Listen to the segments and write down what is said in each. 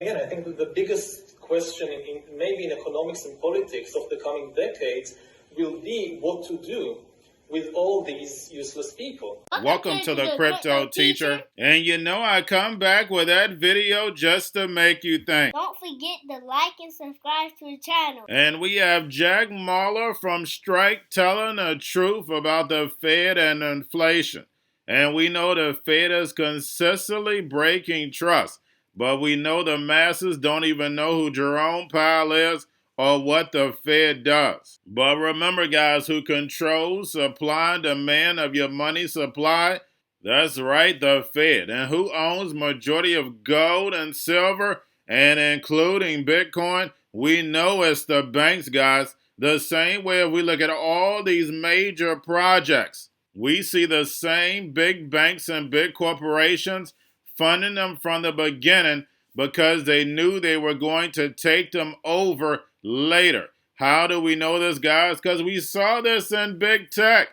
Again, I think that the biggest question maybe in economics and politics of the coming decades will be what to do with all these useless people. Welcome to the Crypto Teacher. And you know I come back with that video just to make you think. Don't forget to like and subscribe to the channel. And we have Jack Mahler from Strike telling the truth about the Fed and inflation. And we know the Fed is consistently breaking trust. But we know the masses don't even know who Jerome Powell is or what the Fed does. But remember, guys, who controls supply and demand of your money supply? That's right, the Fed. And who owns majority of gold and silver and including Bitcoin? We know it's the banks, guys. The same way if we look at all these major projects, we see the same big banks and big corporations funding them from the beginning because they knew they were going to take them over later. How do we know this, guys? Because we saw this in big tech.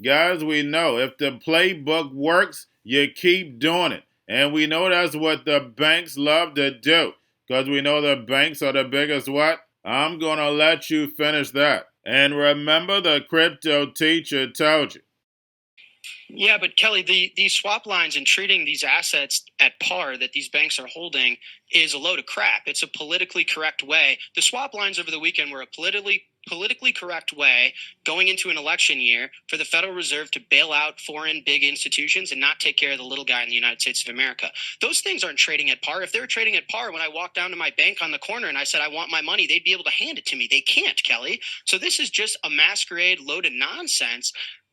Guys, we know if the playbook works, you keep doing it. And we know that's what the banks love to do. Because we know the banks are the biggest what? I'm going to let you finish that. And remember, the Crypto Teacher told you. Yeah, but Kelly, these swap lines and treating these assets at par that these banks are holding is a load of crap. It's a politically correct way. The swap lines over the weekend were a politically correct way going into an election year for the Federal Reserve to bail out foreign big institutions and not take care of the little guy in the United States of America. Those things aren't trading at par. If they were trading at par, when I walked down to my bank on the corner and I said, I want my money, they'd be able to hand it to me. They can't, Kelly. So this is just a masquerade load of nonsense.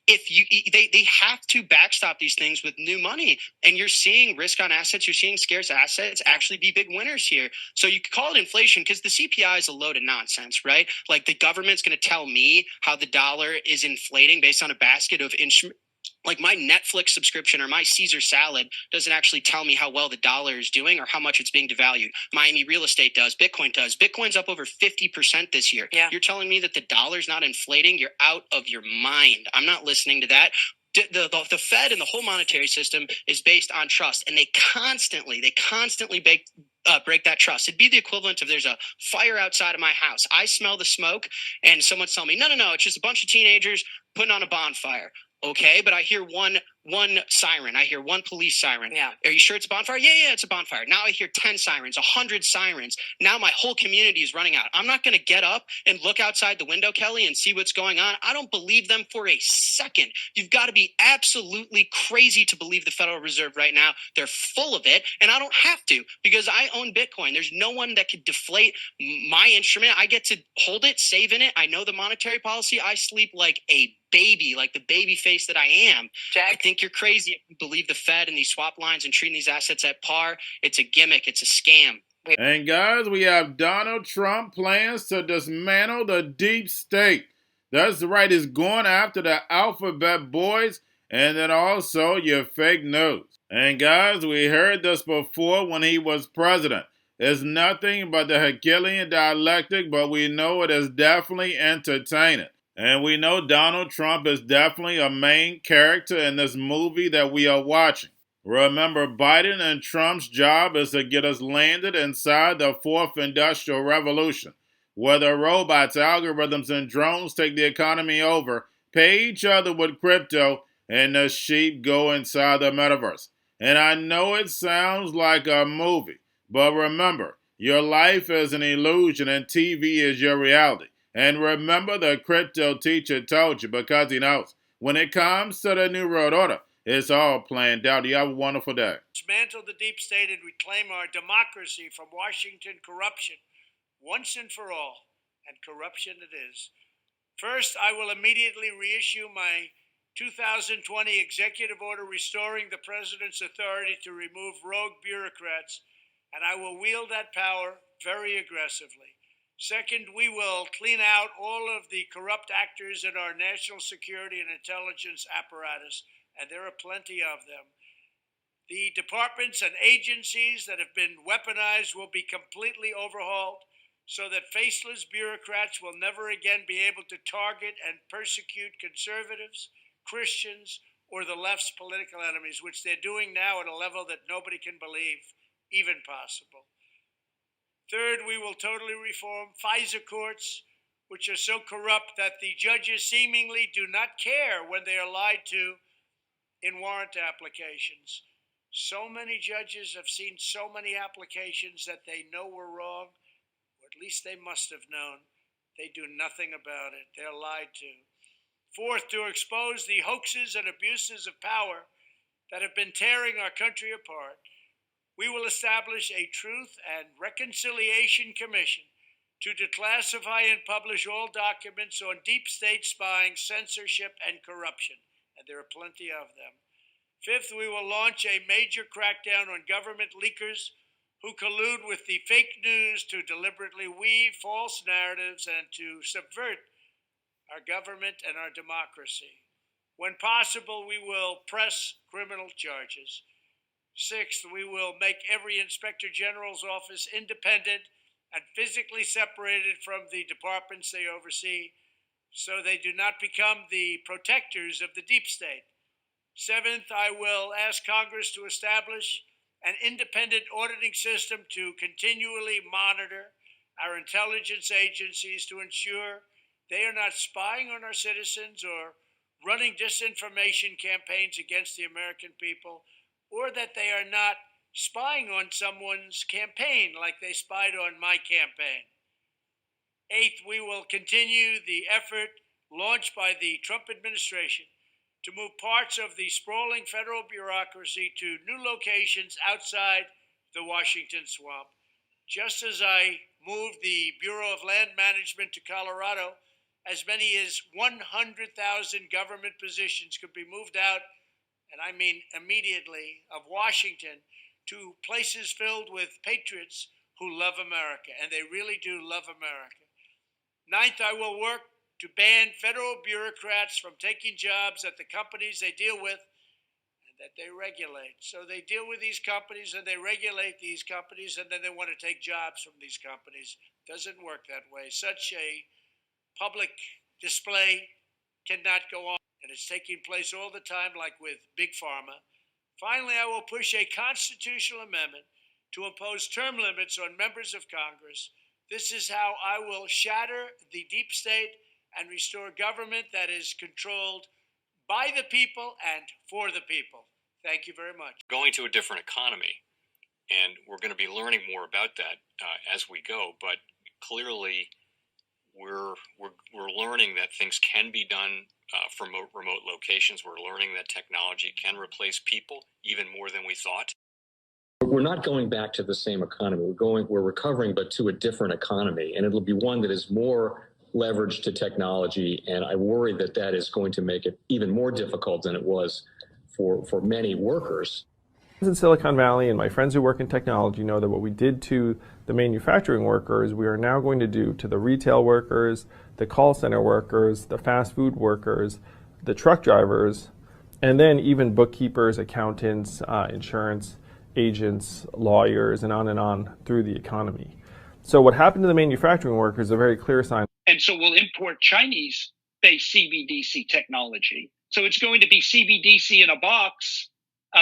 They have to backstop these things with new money, and you're seeing risk on assets, you're seeing scarce assets actually be big winners here. So you could call it inflation because the CPI is a load of nonsense, right? Like the government's going to tell me how the dollar is inflating based on a basket of instruments. Like my Netflix subscription or my Caesar salad doesn't actually tell me how well the dollar is doing or how much it's being devalued. Miami real estate does. Bitcoin does. Bitcoin's up over 50% this year. Yeah. You're telling me that the dollar's not inflating? You're out of your mind. I'm not listening to that. The Fed and the whole monetary system is based on trust, and they constantly break that trust. It'd be the equivalent of there's a fire outside of my house. I smell the smoke, and someone's telling me, no, it's just a bunch of teenagers putting on a bonfire. Okay, but I hear one siren. I hear one police siren. Yeah. Are you sure it's a bonfire? Yeah, it's a bonfire. Now I hear 10 sirens, 100 sirens. Now my whole community is running out. I'm not going to get up and look outside the window, Kelly, and see what's going on. I don't believe them for a second. You've got to be absolutely crazy to believe the Federal Reserve right now. They're full of it, and I don't have to because I own Bitcoin. There's no one that could deflate my instrument. I get to hold it, save in it. I know the monetary policy. I sleep like a baby, like the baby face that I am. Jack, I think you're crazy if you believe the Fed and these swap lines and treating these assets at par. It's a gimmick. It's a scam. And guys, we have Donald Trump plans to dismantle the deep state. That's right, he's going after the alphabet boys and then also your fake news. And guys, we heard this before when he was president. It's nothing but the Hegelian dialectic, but we know it is definitely entertaining. And we know Donald Trump is definitely a main character in this movie that we are watching. Remember, Biden and Trump's job is to get us landed inside the fourth industrial revolution, where the robots, algorithms, and drones take the economy over, pay each other with crypto, and the sheep go inside the metaverse. And I know it sounds like a movie, but remember, your life is an illusion and TV is your reality. And remember, the Crypto Teacher told you because he knows. When it comes to the New World Order, it's all planned out. You have a wonderful day. Dismantle the deep state and reclaim our democracy from Washington corruption once and for all. And corruption it is. First, I will immediately reissue my 2020 executive order restoring the president's authority to remove rogue bureaucrats, and I will wield that power very aggressively. Second, we will clean out all of the corrupt actors in our national security and intelligence apparatus, and there are plenty of them. The departments and agencies that have been weaponized will be completely overhauled so that faceless bureaucrats will never again be able to target and persecute conservatives, Christians, or the left's political enemies, which they're doing now at a level that nobody can believe even possible. Third, we will totally reform FISA courts, which are so corrupt that the judges seemingly do not care when they are lied to in warrant applications. So many judges have seen so many applications that they know were wrong, or at least they must have known. They do nothing about it. They're lied to. Fourth, to expose the hoaxes and abuses of power that have been tearing our country apart, we will establish a Truth and Reconciliation Commission to declassify and publish all documents on deep state spying, censorship, and corruption, and there are plenty of them. Fifth, we will launch a major crackdown on government leakers who collude with the fake news to deliberately weave false narratives and to subvert our government and our democracy. When possible, we will press criminal charges. Sixth, we will make every Inspector General's office independent and physically separated from the departments they oversee, so they do not become the protectors of the deep state. Seventh, I will ask Congress to establish an independent auditing system to continually monitor our intelligence agencies to ensure they are not spying on our citizens or running disinformation campaigns against the American people, or that they are not spying on someone's campaign like they spied on my campaign. Eighth, we will continue the effort launched by the Trump administration to move parts of the sprawling federal bureaucracy to new locations outside the Washington swamp. Just as I moved the Bureau of Land Management to Colorado, as many as 100,000 government positions could be moved out, and I mean immediately, of Washington to places filled with patriots who love America, and they really do love America. Ninth, I will work to ban federal bureaucrats from taking jobs at the companies they deal with and that they regulate. So they deal with these companies and they regulate these companies, and then they want to take jobs from these companies. Doesn't work that way. Such a public display cannot go on, and it's taking place all the time, like with Big Pharma. Finally, I will push a constitutional amendment to impose term limits on members of Congress. This is how I will shatter the deep state and restore government that is controlled by the people and for the people. Thank you very much. Going to a different economy, and we're going to be learning more about that as we go. But clearly, we're learning that things can be done from remote locations. We're learning that technology can replace people even more than we thought. We're not going back to the same economy. We're recovering, but to a different economy, and it'll be one that is more leveraged to technology. And I worry that that is going to make it even more difficult than it was for many workers. In Silicon Valley, and my friends who work in technology know that what we did to the manufacturing workers, we are now going to do to the retail workers, the call center workers, the fast food workers, the truck drivers, and then even bookkeepers, accountants, insurance agents, lawyers, and on through the economy. So what happened to the manufacturing workers is a very clear sign. And so we'll import Chinese-based CBDC technology. So it's going to be CBDC in a box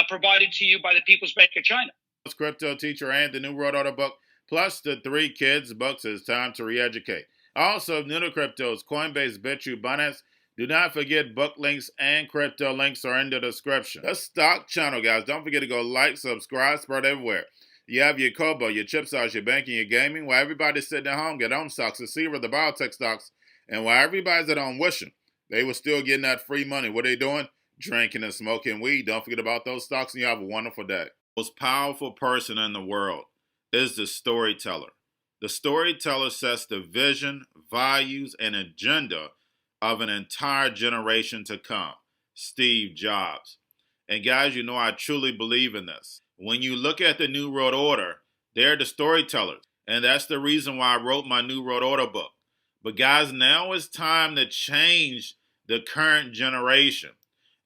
provided to you by the People's Bank of China. Cryptoteacher and the New World Order book, plus the 3 Kids books. It's time to re-educate. Also, new to cryptos, Coinbase, Bitrue, Binance. Do not forget book links and crypto links are in the description. The stock channel, guys. Don't forget to go like, subscribe, spread everywhere. You have your Kobo, your chip stocks, your banking, your gaming. While everybody's sitting at home, get on stocks, the Seaver, the biotech stocks. And while everybody's at home wishing, they were still getting that free money. What are they doing? Drinking and smoking weed. Don't forget about those stocks, and you have a wonderful day. The most powerful person in the world is the storyteller. The storyteller sets the vision, values, and agenda of an entire generation to come. Steve Jobs. And guys, you know I truly believe in this. When you look at the New World Order, they're the storytellers. And that's the reason why I wrote my New World Order book. But guys, now it's time to change the current generation.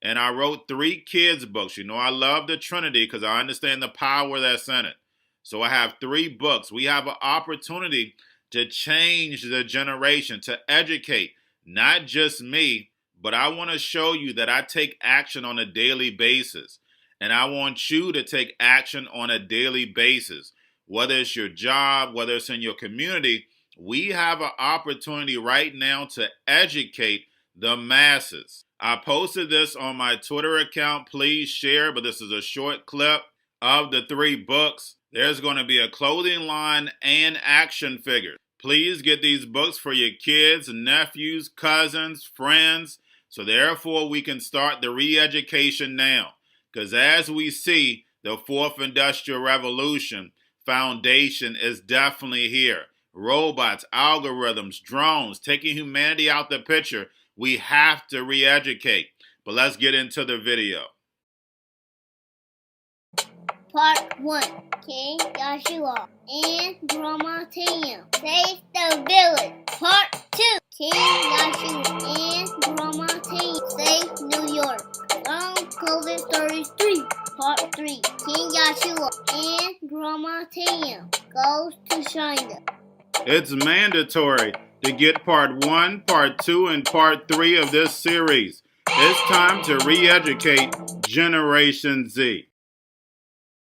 And I wrote 3 kids books. You know I love the Trinity because I understand the power that's in it. So I have 3 books. We have an opportunity to change the generation, to educate, not just me, but I want to show you that I take action on a daily basis. And I want you to take action on a daily basis. whether it's your job, whether it's in your community, we have an opportunity right now to educate the masses. I posted this on my Twitter account. Please share, but this is a short clip of the 3 books. There's going to be a clothing line and action figures. Please get these books for your kids, nephews, cousins, friends, so therefore we can start the re-education now. Because as we see, the 4th Industrial Revolution foundation is definitely here. Robots, algorithms, drones, taking humanity out the picture. We have to re-educate. But let's get into the video. Part 1. King Joshua and Grandma Tam save the village. Part 2. King Joshua and Grandma Tam save New York from COVID-33. Part 3. King Joshua and Grandma Tam goes to China. It's mandatory to get part 1, part 2, and part 3 of this series. It's time to re-educate Generation Z.